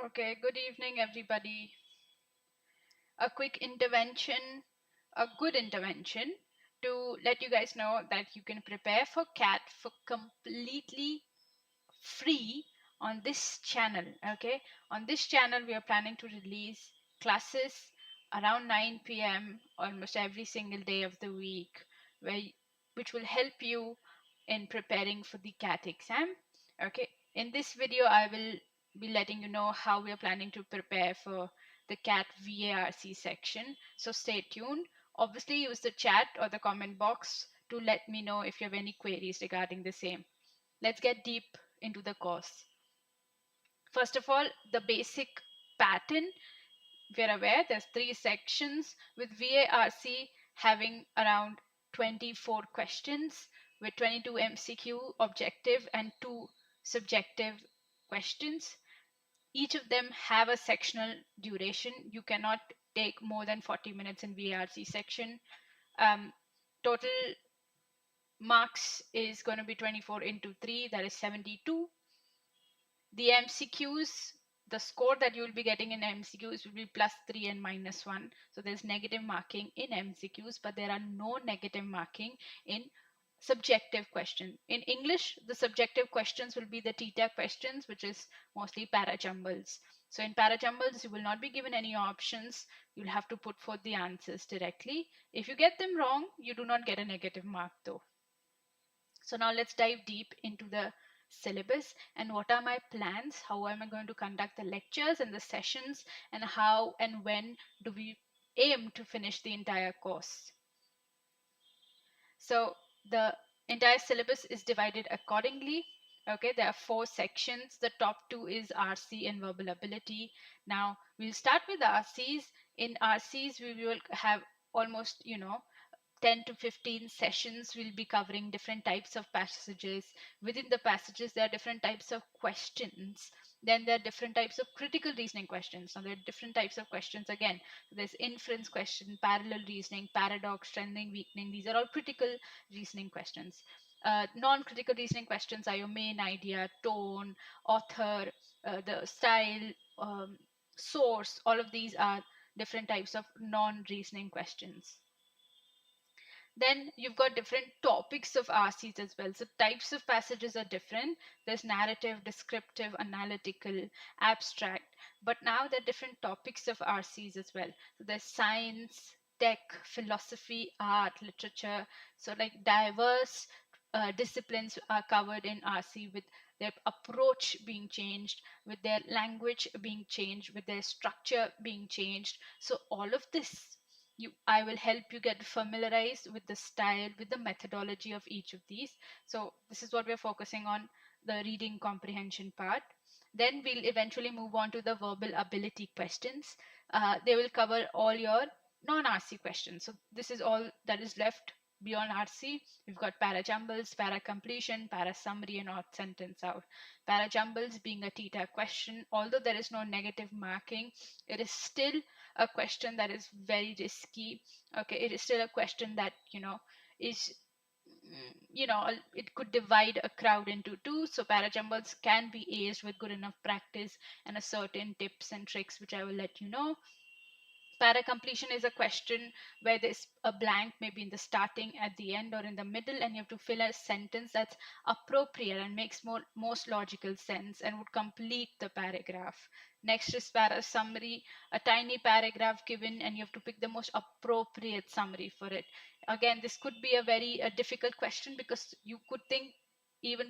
Okay, good evening, everybody. A quick intervention, a good intervention to let you guys know that you can prepare for CAT for completely free on this channel. Okay, on this channel, we are planning to release classes around 9 p.m. almost every single day of the week, which will help you in preparing for the CAT exam. Okay, in this video, I will be letting you know how we are planning to prepare for the CAT VARC section. So stay tuned. Obviously, use the chat or the comment box to let me know if you have any queries regarding the same. Let's get deep into the course. First of all, the basic pattern. We're aware there's 3 sections with VARC having around 24 questions with 22 MCQ objective and 2 subjective questions. Each of them have a sectional duration. You cannot take more than 40 minutes in VARC section. Total marks is going to be 24 into 3, that is 72. The MCQs, the score that you will be getting in MCQs will be +3 and -1. So there's negative marking in MCQs, but there are no negative marking in subjective question. In English, the subjective questions will be the TETA questions, which is mostly parajumbles. So in parajumbles, you will not be given any options. You'll have to put forth the answers directly. If you get them wrong, you do not get a negative mark though. So now let's dive deep into the syllabus and what are my plans, how am I going to conduct the lectures and the sessions, and how and when do we aim to finish the entire course. So the entire syllabus is divided accordingly. Okay, there are 4 sections. The top 2 is RC and verbal ability. Now we'll start with RCs. In RCs, we will have almost 10 to 15 sessions. We'll be covering different types of passages. Within the passages, there are different types of questions. Then there are different types of critical reasoning questions. Now there are different types of questions again. There's inference question, parallel reasoning, paradox, strengthening, weakening. These are all critical reasoning questions. Non-critical reasoning questions are your main idea, tone, author, the style, source. All of these are different types of non-reasoning questions. Then you've got different topics of RCs as well. So types of passages are different. There's narrative, descriptive, analytical, abstract. But now there are different topics of RCs as well. So there's science, tech, philosophy, art, literature. So like diverse disciplines are covered in RC with their approach being changed, with their language being changed, with their structure being changed. So all of this I will help you get familiarized with the style, with the methodology of each of these. So this is what we're focusing on, the reading comprehension part. Then we'll eventually move on to the verbal ability questions. They will cover all your non-RC questions. So this is all that is left beyond RC. We've got para-jumbles, para-completion, para-summary, and odd sentence out. Para-jumbles being a TETA question, although there is no negative marking, it is still a question that is very risky. Okay, it is still a question that is it could divide a crowd into two. So parajumbles can be aced with good enough practice and a certain tips and tricks, which I will let you know. Para completion is a question where there's a blank, maybe in the starting, at the end, or in the middle, and you have to fill a sentence that's appropriate and makes most logical sense and would complete the paragraph. Next is para summary, a tiny paragraph given, and you have to pick the most appropriate summary for it. Again, this could be a very difficult question because you could think either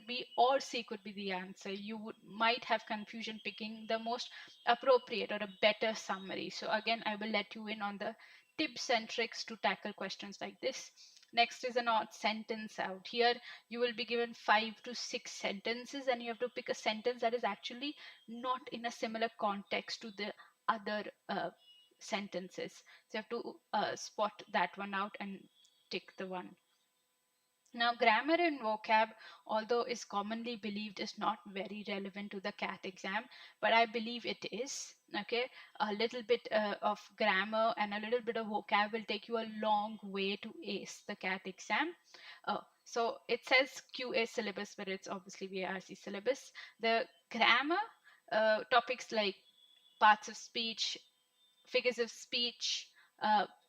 B or C could be the answer. You might have confusion picking the most appropriate or a better summary. So again, I will let you in on the tips and tricks to tackle questions like this. Next is an odd sentence out. Here you will be given 5 to 6 sentences and you have to pick a sentence that is actually not in a similar context to the other sentences. So you have to spot that one out and tick the one. Now, grammar and vocab, although is commonly believed is not very relevant to the CAT exam, but I believe it is. Okay, a little bit of grammar and a little bit of vocab will take you a long way to ace the CAT exam. So it says QA syllabus, but it's obviously VARC syllabus. The grammar topics like parts of speech, figures of speech,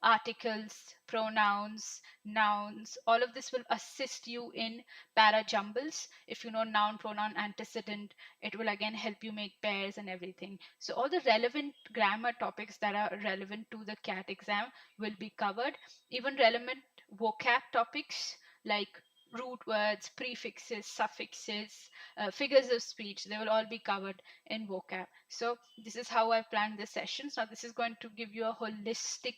articles, pronouns, nouns. All of this will assist you in para jumbles. If you know noun, pronoun, antecedent, it will again help you make pairs and everything. So all the relevant grammar topics that are relevant to the CAT exam will be covered. Even relevant vocab topics like root words, prefixes, suffixes, figures of speech, they will all be covered in vocab. So this is how I planned the sessions. Now this is going to give you a holistic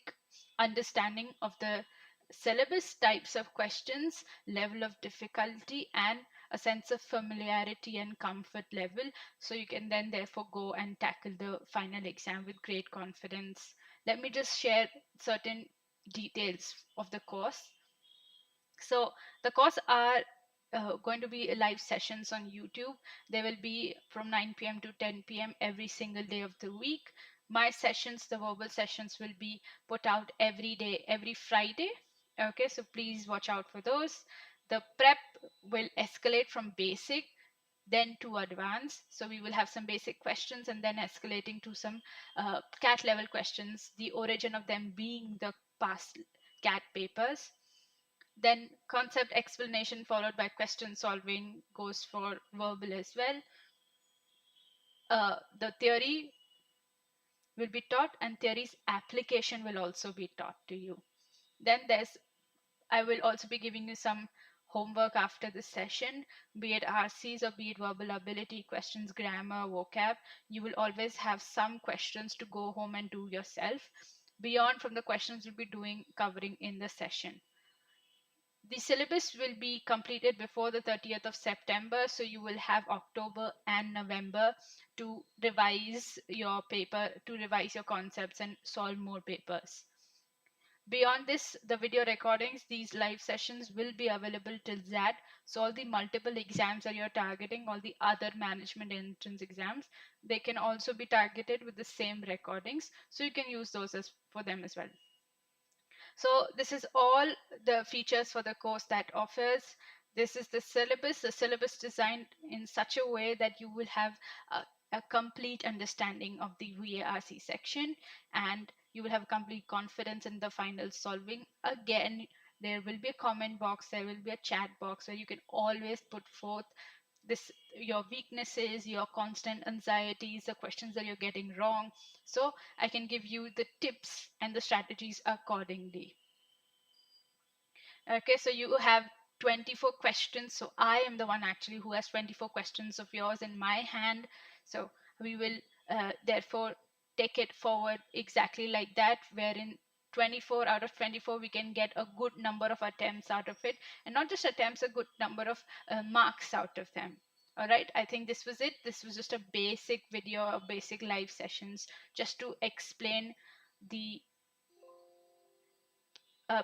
understanding of the syllabus, types of questions, level of difficulty, and a sense of familiarity and comfort level. So you can then therefore go and tackle the final exam with great confidence. Let me just share certain details of the course. So the course are going to be live sessions on YouTube. They will be from 9 p.m. to 10 p.m. every single day of the week. My sessions, the verbal sessions, will be put out every day, every Friday. Okay, so please watch out for those. The prep will escalate from basic then to advanced. So we will have some basic questions and then escalating to some CAT level questions, the origin of them being the past CAT papers. Then concept explanation followed by question solving goes for verbal as well. The theory will be taught and theory's application will also be taught to you. Then I will also be giving you some homework after this session, be it RCs or be it verbal ability questions, grammar, vocab. You will always have some questions to go home and do yourself. Beyond from the questions you'll be covering in the session. The syllabus will be completed before the 30th of September, so you will have October and November to revise your paper, to revise your concepts and solve more papers. Beyond this, the video recordings, these live sessions will be available till that. So all the multiple exams that you're targeting, all the other management entrance exams, they can also be targeted with the same recordings. So you can use those for them as well. So this is all the features for the course that offers. This is the syllabus designed in such a way that you will have a complete understanding of the VARC section and you will have complete confidence in the final solving. Again, there will be a comment box, there will be a chat box where you can always put forth your weaknesses, your constant anxieties, the questions that you're getting wrong. So I can give you the tips and the strategies accordingly. Okay, so you have 24 questions. So I am the one actually who has 24 questions of yours in my hand. So we will therefore take it forward exactly like that, wherein 24 out of 24 we can get a good number of attempts out of it, and not just attempts, a good number of marks out of them. All right, I think this was it. This was just a basic video of basic live sessions just to explain the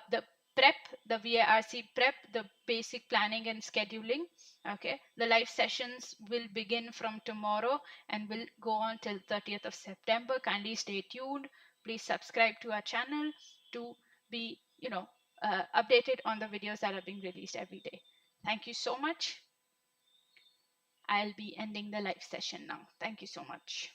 the prep, the VARC prep, the basic planning and scheduling. Okay, the live sessions will begin from tomorrow and will go on till 30th of September. Kindly stay tuned. Please subscribe to our channel to be, updated on the videos that are being released every day. Thank you so much. I'll be ending the live session now. Thank you so much.